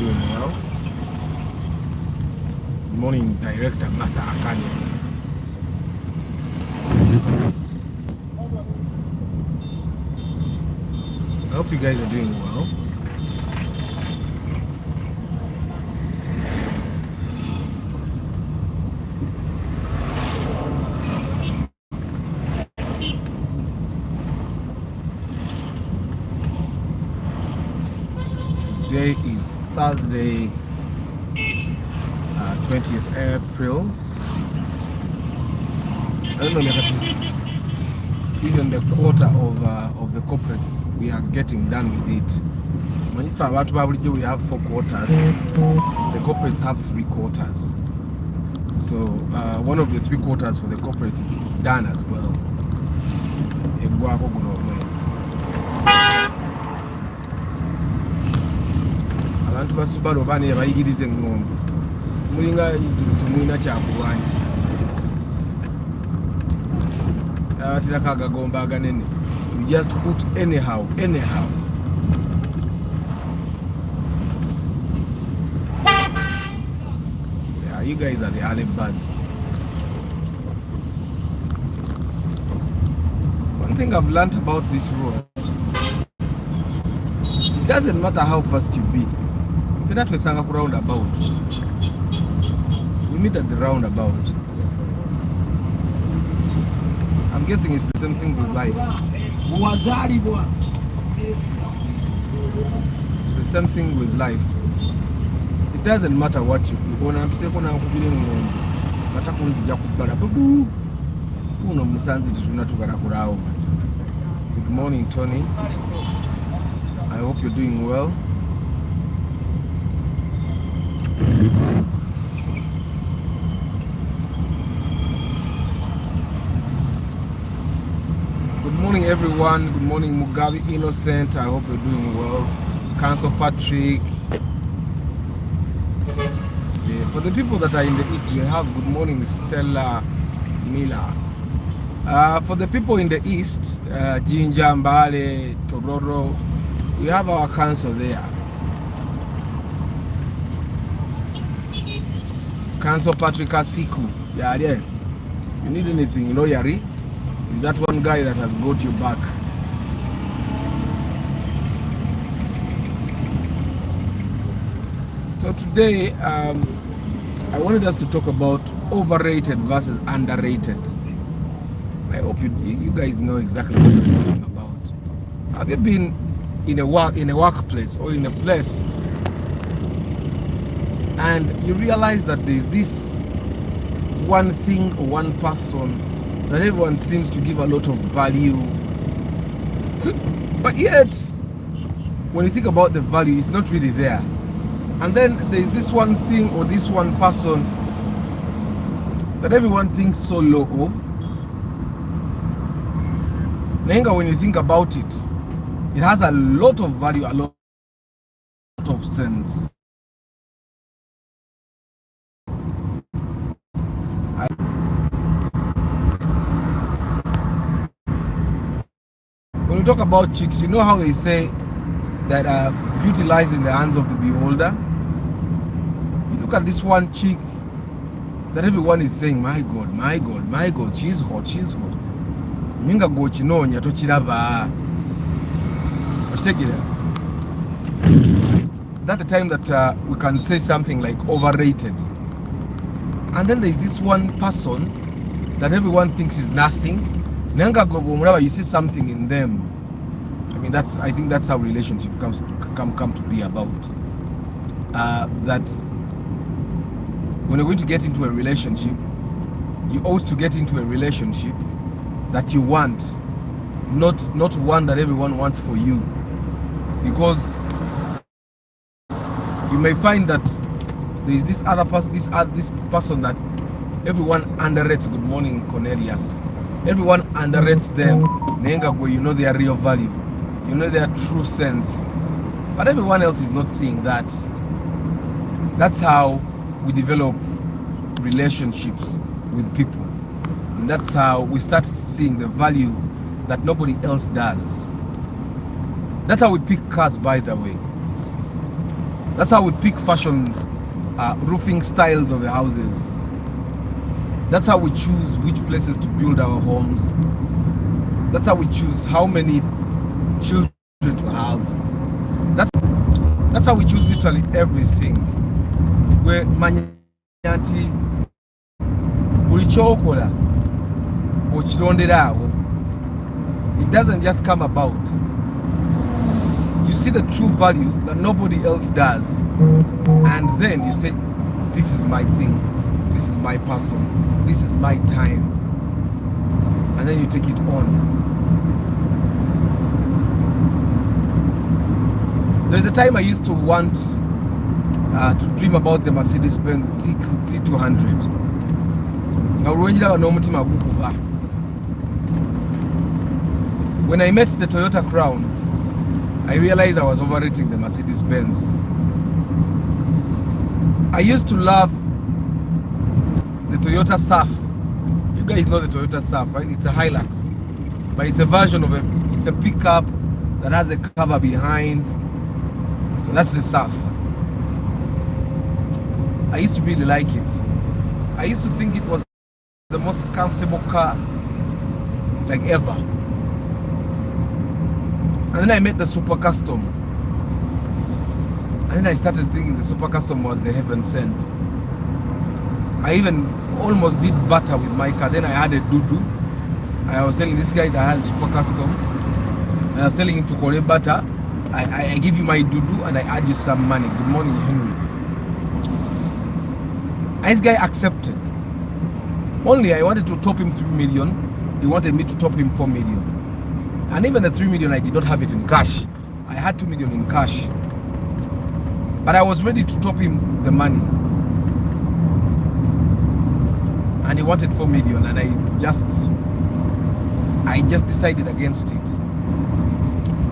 doing well. Good morning, Director Martha Akane. I hope you guys are doing well. Today is Thursday, 20th April. I don't know, even the quarter of the corporates, we are getting done with it. We have 4 quarters. The corporates have 3 quarters. So one of the 3 quarters for the corporates is done as well. Abantu basubalo bane bayigirize ngombe mulinga tumwina kyakulwanyisa atiraka agagomba aganene, you just put anyhow. Yeah, you guys are the early birds. One thing I've learned about this road, it doesn't matter how fast you be. If that was a roundabout, we meet at the roundabout. I'm guessing it's the same thing with life. It's the same thing with life. It doesn't matter what you do. Good morning, Tony. I hope you're doing well. Good morning, everyone. Good morning, Mugabe Innocent. I hope you're doing well. Council Patrick. Yeah, for the people that are in the east, we have good morning, Stella Miller. For the people in the east, Jinja, Mbale, Tororo, we have our council there. Council Patrick Asiku. Yeah. You need anything, Yari? Is that one guy that has got your back? So today, I wanted us to talk about overrated versus underrated. I hope you guys know exactly what I'm talking about. Have you been in a workplace or in a place and you realize that there's this one thing or one person that everyone seems to give a lot of value, but yet when you think about the value, it's not really there? And then there's this one thing or this one person that everyone thinks so low of. Nenga, when you think about it, it has a lot of value, a lot of sense. When you talk about chicks, you know how they say that beauty lies in the hands of the beholder. You look at this one chick that everyone is saying, my God, she's hot. Minga gochinonya tochiraba. That's the time that we can say something like overrated. And then there's this one person that everyone thinks is nothing. You see something in them. I mean, I think that's how relationship come to be about. That when you're going to get into a relationship, you ought to get into a relationship that you want, not one that everyone wants for you. Because you may find that there is this other person, this person that everyone underrates. Good morning, Cornelius. Everyone underrates them. You know their real value. You know their true sense. But everyone else is not seeing that. That's how we develop relationships with people. And that's how we start seeing the value that nobody else does. That's how we pick cars, by the way. That's how we pick fashions, roofing styles of the houses. That's how we choose which places to build our homes. That's how we choose how many children to have. That's how we choose literally everything. Where manyanti ulichokola ochironderawo, it doesn't just come about. You see the true value that nobody else does, and then you say, this is my thing, this is my person, this is my time, and then you take it on. There's a time I used to want to dream about the Mercedes-Benz C200. When I met the Toyota Crown, I realized I was overrating the Mercedes-Benz. I used to love the Toyota Surf. You guys know the Toyota Surf, right? It's a Hilux, but it's a version of it's a pickup that has a cover behind. So that's the Surf. I used to really like it. I used to think it was the most comfortable car like ever. And then I met the Super Custom. And then I started thinking the Super Custom was the heaven sent. I even almost did butter with my car. Then I had a Dudu. I was telling this guy that had Super Custom, and I was telling him to collect butter. I give you my Dudu and I add you some money. Good morning, Henry. And this guy accepted. Only I wanted to top him 3 million. He wanted me to top him 4 million. And even the 3 million, I did not have it in cash. I had 2 million in cash. But I was ready to top him the money. And he wanted 4 million, and I just decided against it.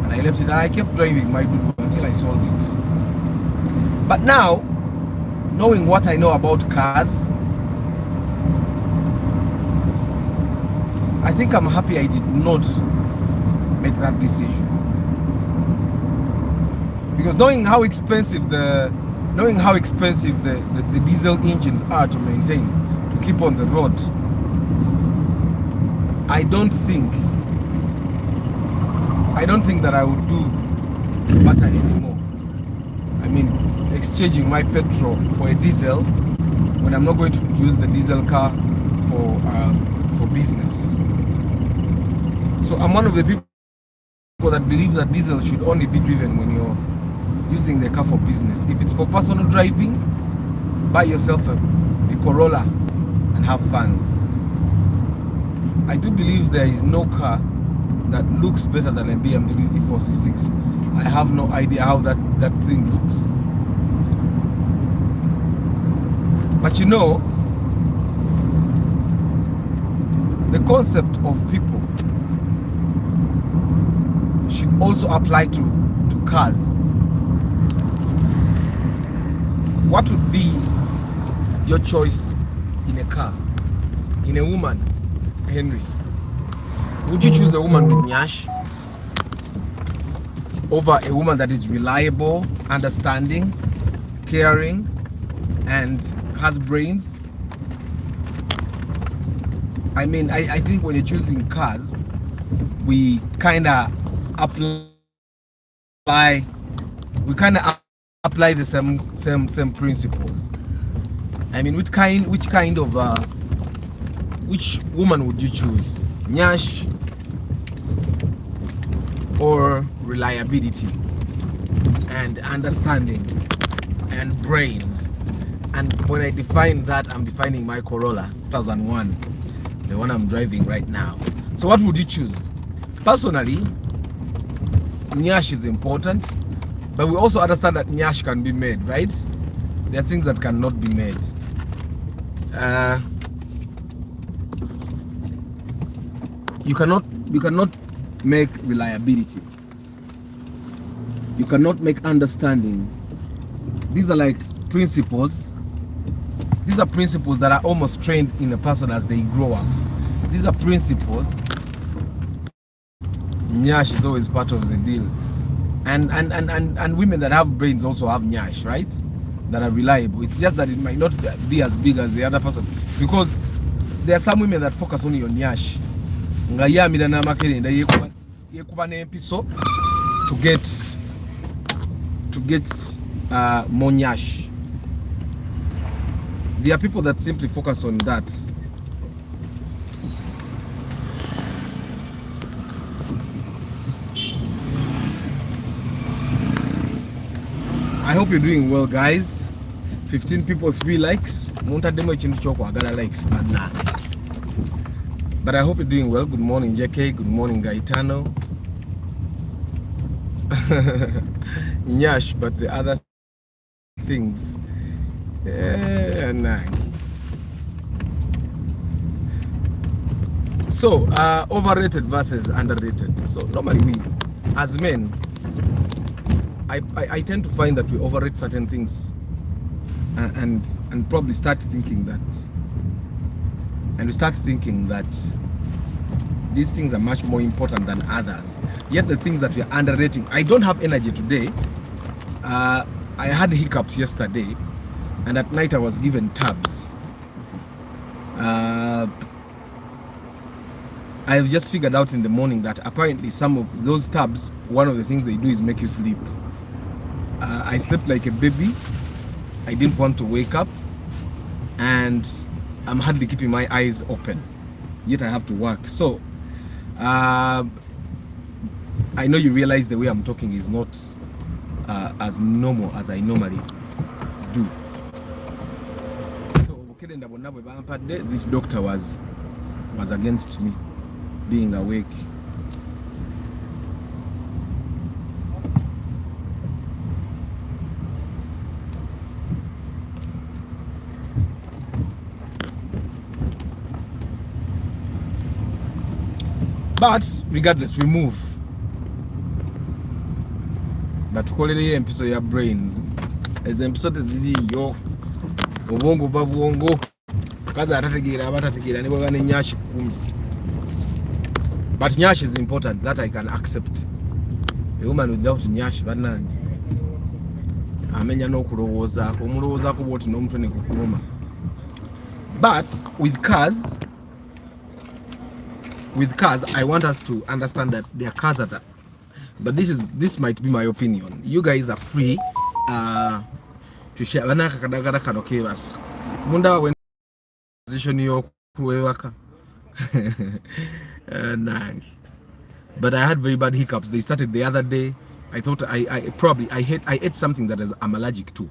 And I left it, and I kept driving my Dudu until I sold it. But now, knowing what I know about cars, I think I'm happy I did not make that decision. Because knowing how expensive the diesel engines are to maintain, to keep on the road, I don't think that I would do butter anymore. I mean, exchanging my petrol for a diesel when I'm not going to use the diesel car for business. So I'm one of the people that believe that diesel should only be driven when you're using the car for business. If it's for personal driving, buy yourself a Corolla and have fun. I do believe there is no car that looks better than a BMW E4C6. I have no idea how that thing looks. But you know, the concept of people should also apply to cars. What would be your choice in a car? In a woman, Henry? Would you choose a woman with nyash over a woman that is reliable, understanding, caring, and has brains? I mean, I think when you're choosing cars, we kind of apply the same principles. I mean, which woman would you choose? Nyash or reliability and understanding and brains? And when I define that, I'm defining my Corolla 2001, the one I'm driving right now. So what would you choose? Personally, nyash is important, but we also understand that nyash can be made, right? There are things that cannot be made. You cannot make reliability. You cannot make understanding. These are like principles. These are principles that are almost trained in a person as they grow up. These are principles. Nyash is always part of the deal. And women that have brains also have nyash, right? That are reliable. It's just that it might not be as big as the other person, because there are some women that focus only on nyash. Nga yamira na makerenda yekuba n'empiso to get more nyash. There are people that simply focus on that. I hope you're doing well, guys. 15 people, 3 likes. Likes, but I hope you're doing well. Good morning, JK. Good morning, Gaetano. Nyash, but the other things. Nah. So, overrated versus underrated. So normally we, as men, I tend to find that we overrate certain things, and probably start thinking that, these things are much more important than others. Yet the things that we are underrating. I don't have energy today. I had hiccups yesterday, and at night I was given tabs. I've just figured out in the morning that apparently some of those tabs, one of the things they do is make you sleep. I slept like a baby. I didn't want to wake up, and I'm hardly keeping my eyes open, yet I have to work. So I know you realize the way I'm talking is not as normal as I normally do. So this doctor was against me being awake. But regardless, we move. But tukolere empiso ya brains. As episode zili yo. Obongo babongo. Kaza atategeera abatategeera ne baba ne nyashi 10. But nyashi is important, that I can accept. A woman without nyashi banange. Amenya n'okulowooza, omulowoozaako bw'oti n'omutwe ne gukuluma. But with cars, I want us to understand that there are cars that, but this might be my opinion. You guys are free to share. Munda when position yo kuweka. But I had very bad hiccups. They started the other day. I thought I ate something that I'm allergic to,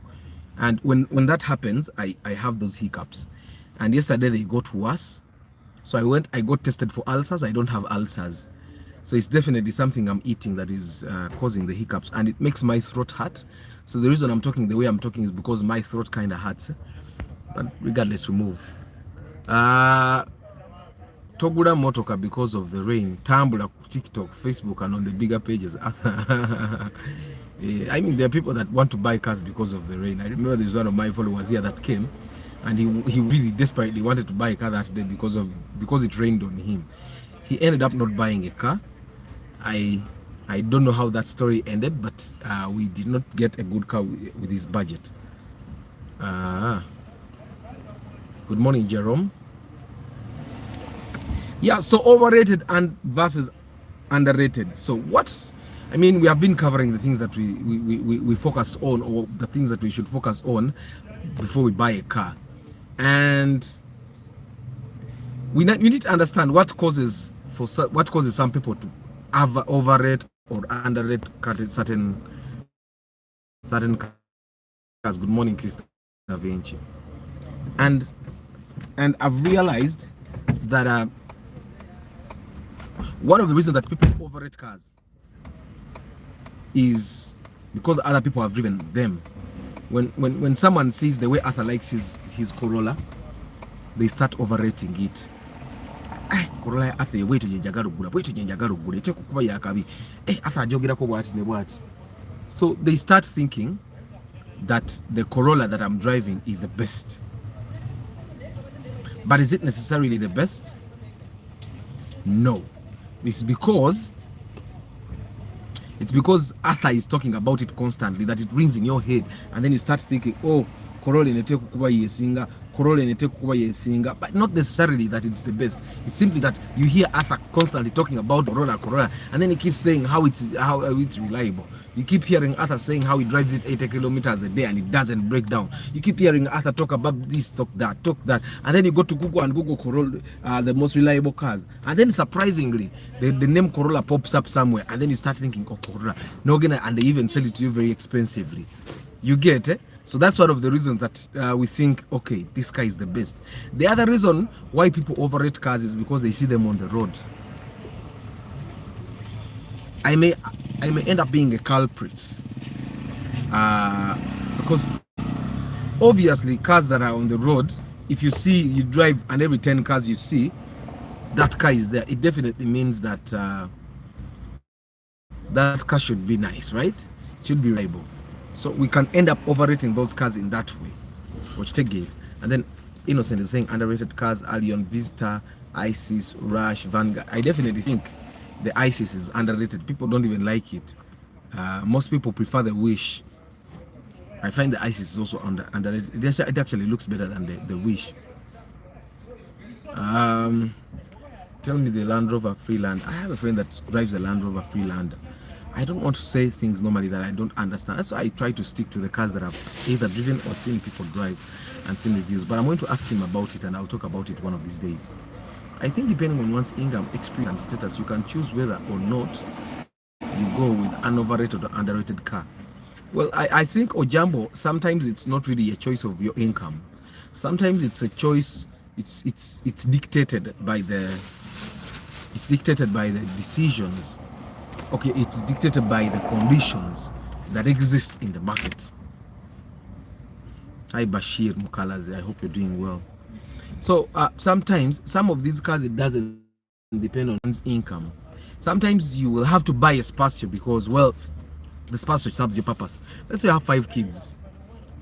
and when that happens, I have those hiccups. And yesterday they got worse. So I got tested for ulcers. I don't have ulcers. So it's definitely something I'm eating that is causing the hiccups, and it makes my throat hurt. So the reason I'm talking the way I'm talking is because my throat kind of hurts. But regardless, we move. Togura motoka because of the rain. Tambula, TikTok, Facebook, and on the bigger pages. I mean, there are people that want to buy cars because of the rain. I remember there was one of my followers here that came, and he really desperately wanted to buy a car that day because it rained on him. He ended up not buying a car. I don't know how that story ended, but we did not get a good car with his budget. Good morning, Jerome. Yeah, so overrated and versus underrated. So what? I mean, we have been covering the things that we focus on, or the things that we should focus on before we buy a car. And we need to understand what causes some people to overrate or underrate certain cars. Good morning, Krista Vinci. And I've realized that one of the reasons that people overrate cars is because other people have driven them. When someone sees the way Arthur likes his Corolla, they start overrating it. Corolla Arthur, wait to yakabi. Arthur jogirako bwati ne bwati. So they start thinking that the Corolla that I'm driving is the best. But is it necessarily the best? No. It's it's because Arthur is talking about it constantly that it rings in your head, and then you start thinking, oh, Corolla inateka kukuba yesinga, Corolla inateka kukuba yesinga, but not necessarily that it's the best. It's simply that you hear Arthur constantly talking about Corolla, and then he keeps saying how it's reliable. You keep hearing Arthur saying how he drives it 80 kilometers a day and it doesn't break down. You keep hearing Arthur talk about this, talk that, and then you go to Google and Google Corolla, the most reliable cars, and then surprisingly, the name Corolla pops up somewhere, and then you start thinking, oh, Corolla, no gonna, and they even sell it to you very expensively. You get it? So that's one of the reasons that we think, okay, this car is the best. The other reason why people overrate cars is because they see them on the road. I may end up being a culprit because obviously cars that are on the road, if you see, you drive, and every 10 cars you see, that car is there, it definitely means that that car should be nice, right? It should be reliable. So we can end up overrating those cars in that way, which take it. And then Innocent is saying underrated cars, Allion, Vista, Isis, Rush, Vanguard. I definitely think the Isis is underrated. People don't even like it. Most people prefer the Wish. I find the Isis is also underrated. It actually looks better than the Wish. Tell me the Land Rover Freeland. I have a friend that drives a Land Rover Freeland. I don't want to say things normally that I don't understand. That's why I try to stick to the cars that I've either driven or seen people drive and seen reviews. But I'm going to ask him about it, and I'll talk about it one of these days. I think depending on one's income, experience, and status, you can choose whether or not you go with an overrated or underrated car. Well, I think, Ojambo, sometimes it's not really a choice of your income. Sometimes it's a choice. It's dictated by the decisions. Okay, it's dictated by the conditions that exist in the market. Hi Bashir Mukalaze, I hope you're doing well. So sometimes some of these cars, it doesn't depend on one's income. Sometimes you will have to buy a Spacio because, well, the Spacio serves your purpose. Let's say you have 5 kids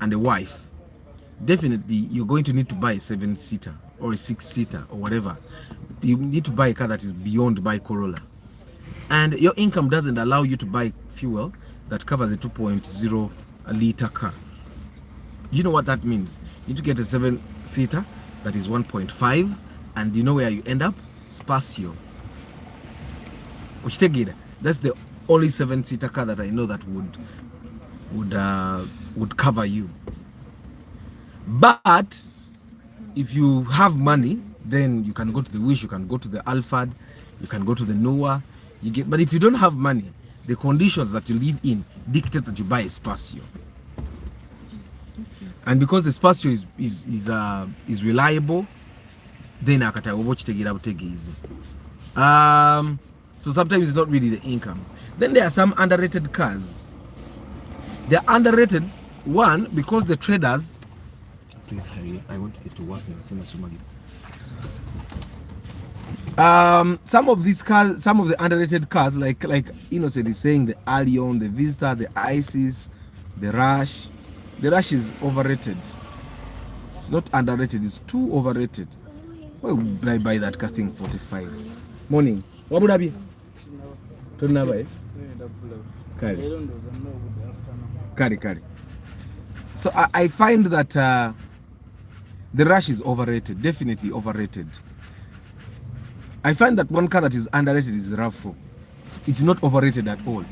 and a wife. Definitely you're going to need to buy a 7-seater or a 6-seater or whatever. You need to buy a car that is beyond buy Corolla. And your income doesn't allow you to buy fuel that covers a 2.0 liter car. You know what that means? You need to get a 7-seater that is 1.5, and you know where you end up? Spacio. Which take it. That's the only 7-seater car that I know that would cover you. But if you have money, then you can go to the Wish, you can go to the Alphard, you can go to the Noah. But if you don't have money, the conditions that you live in dictate that you buy a Spacio. And because the Spacio is reliable, then I can watch take it out, take it easy. So sometimes it's not really the income. Then there are some underrated cars. They're underrated, one, because the traders. Please hurry, I want to get to work in the same as some of these cars, some of the underrated cars, like Innocent is saying, the Allion, the Vista, the Isis, the Rush. The Rush is overrated. It's not underrated, it's too overrated. Why would I buy that car thing 45? Morning. What would I be? Carry. So I find that the Rush is overrated, definitely overrated. I find that one car that is underrated is the RAV4. It's not overrated at all.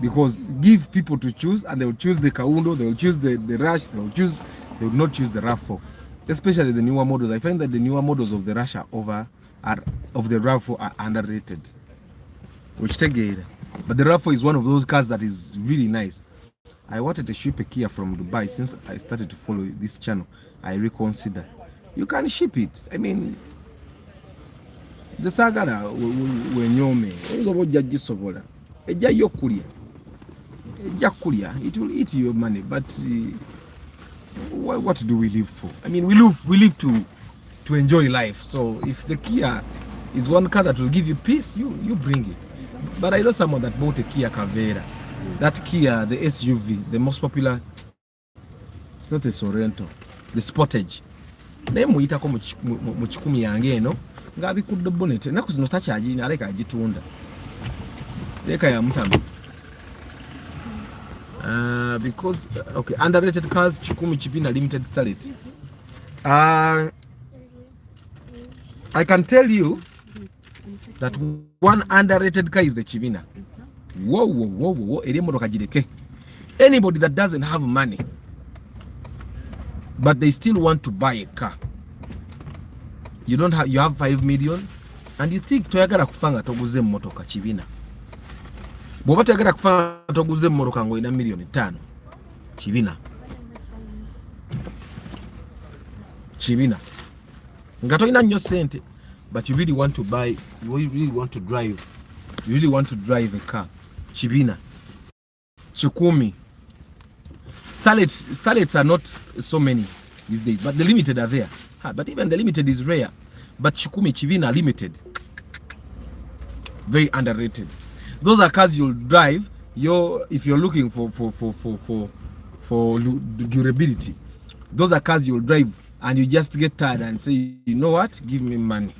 Because give people to choose, and they will choose the Kaundo, they will choose the Rush, they will not choose the RAV4. Especially the newer models. I find that the newer models of the Rush of the RAV4 are underrated. Which take it. But the RAV4 is one of those cars that is really nice. I wanted to ship a Kia from Dubai. Since I started to follow this channel, I reconsider. You can ship it. I mean, the sagara wenyome ozobo jagisobola ejja yokulya it will eat your money, but what do we live for? I mean, we live to enjoy life. So if the Kia is one car that will give you peace, you bring it. But I know someone that bought a Kia Cavera. That Kia, the SUV, the most popular, it's not a Sorento, the Sportage. Naye muyitako mu kikumi yange eno ng'abikudde bonnet. Ennaku zino takyagirina, aleka agitunda. Leka ya mutama. Because okay, underrated cars chikumi chipina limited starlet. I can tell you that one underrated car is the Chibina. Whoa. Anybody that doesn't have money but they still want to buy a car, you have 5 million and you think toyagala kufanga toguze motoka Chibina. Bwoba toyagala kufanga toguze motoka ngo ina milioni 5 Chibina. Nga toyina nnyo sente but you really want to buy, you really want to drive a car, Chibina. Chikumi. Starlets are not so many these days, but the limited are there. But even the limited is rare. But Chikumi, Chibina limited, very underrated. Those are cars you'll drive. If you're looking for durability, those are cars you'll drive and you just get tired and say, you know what, give me money.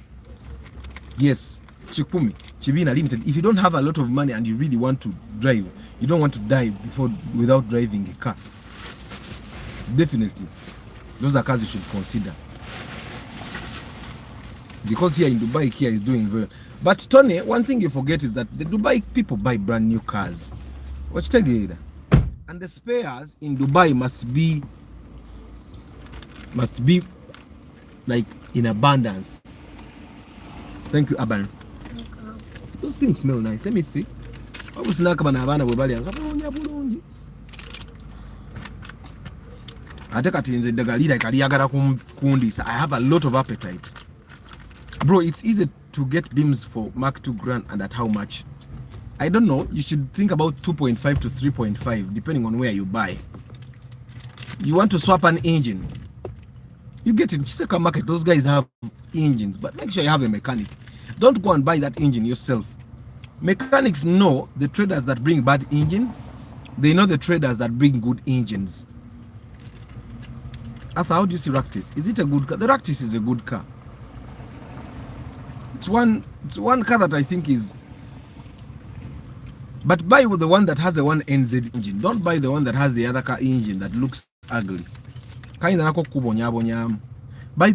Yes, Chikumi, Chibina limited. If you don't have a lot of money and you really want to drive, you don't want to die without driving a car, definitely those are cars you should consider. Because here in Dubai, Kia is doing very well. But Tony, one thing you forget is that the Dubai people buy brand new cars. Watch together. And the spares in Dubai must be like in abundance. Thank you, Aban. Those things smell nice. Let me see. I was not going to I have a lot of appetite. Bro, it's easy to get beams for Mark II Grand, and at how much? I don't know. You should think about 2.5 to 3.5 depending on where you buy. You want to swap an engine, you get in Chiseka market. Those guys have engines, but make sure you have a mechanic. Don't go and buy that engine yourself. Mechanics know the traders that bring bad engines. They know the traders that bring good engines. Arthur, how do you see Ractis? Is it a good car? The Ractis is a good car. It's one car that I think is. But buy the one that has the one NZ engine. Don't buy the one that has the other car engine that looks ugly. Buy the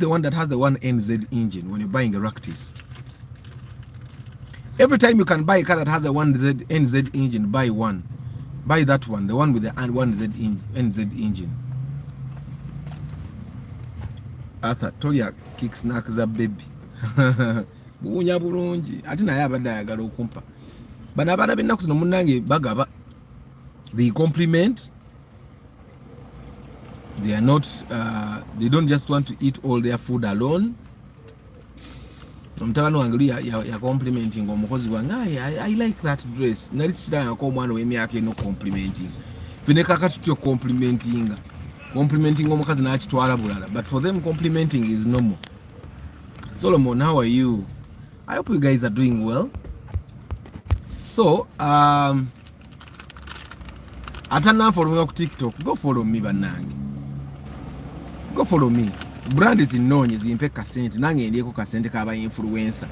one that has the one NZ engine when you're buying a Ractis. Every time you can buy a car that has a one NZ engine, buy one. Buy that one, the one with the one NZ engine. Arthur, Toya kick snacks a baby. Buunya bulungi ate naye abadde ayagala okumpa bano abaana b'ennaku zino munnange bagaba, they compliment, they are not they don't just want to eat all their food alone. Omutabani wange luli ya complimenting omukozi wange, I like that dress. Nali kitayako omwana w'emyaka eno complimenting fene kakati tutyo complimenting omukazi n'akitwala bulala, but for them complimenting is normal. Solomon, how are you? I hope you guys are doing well. So, atana follow me on TikTok. Go follow me banange. Go follow me. Brand is in nonye zimpe kasente. Nange ndieko kasente kaba influencer.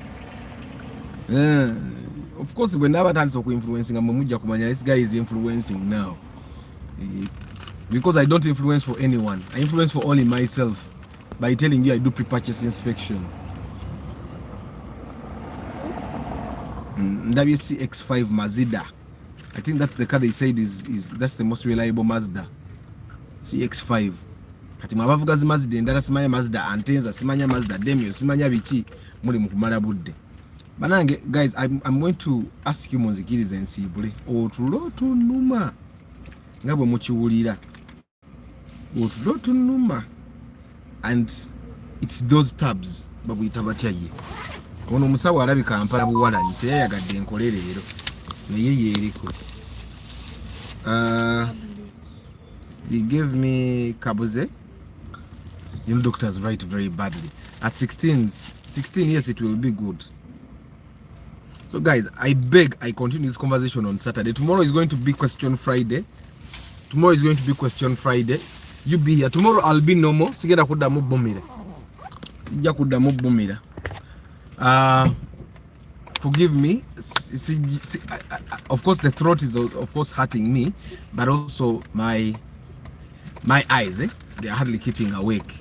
Of course, when never done so influencing, I'm muja kumanya this guy is influencing now. Because I don't influence for anyone. I influence for only myself by telling you I do pre-purchase inspection. WC X5 Mazda. I think that's the car they said that's the most reliable Mazda. CX5. Kati mwabavugazi Mazda endala simanya Mazda Antenza, simanya Mazda Demio, simanya biki muli mukumala budde. Banange guys, I'm going to ask you munzikirize ensibule otulo tunuma nga bwe mukiwulira. Otulo tunuma, and it's those tabs babuyita batya ye. Ono musawo alabika Kampala buwalanyi teyayagadde enkole leero naye yeeriko. They gave me Kabuze. You know, doctors write very badly. At 16 years it will be good. So guys, I beg I continue this conversation on Saturday. Tomorrow is going to be question Friday. You be here. Tomorrow I'll be normal. Sigenda kuddamu bumira. Sijja kuddamu bumira. Forgive me. Of course, the throat is of course hurting me, but also my eyes, they are hardly keeping awake.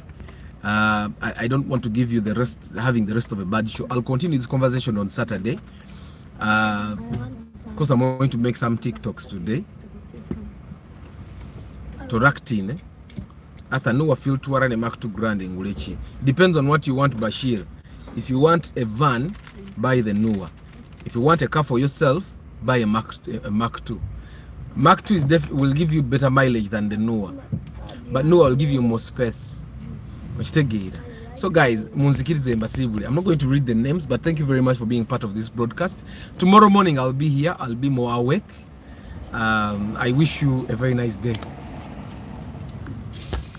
I don't want to give you having the rest of a bad show. I'll continue this conversation on Saturday. Because I'm going to make some TikToks today. Toraktin. Ata nuwa feel tuara ne maktu grande ngulechi. Depends on what you want, Bashir. If you want a van, buy the Nuwa. If you want a car for yourself, buy a Mark II. Mark II will give you better mileage than the Nuwa. But Nuwa will give you more space. So guys, I'm not going to read the names, but thank you very much for being part of this broadcast. Tomorrow morning I'll be here. I'll be more awake. I wish you a very nice day.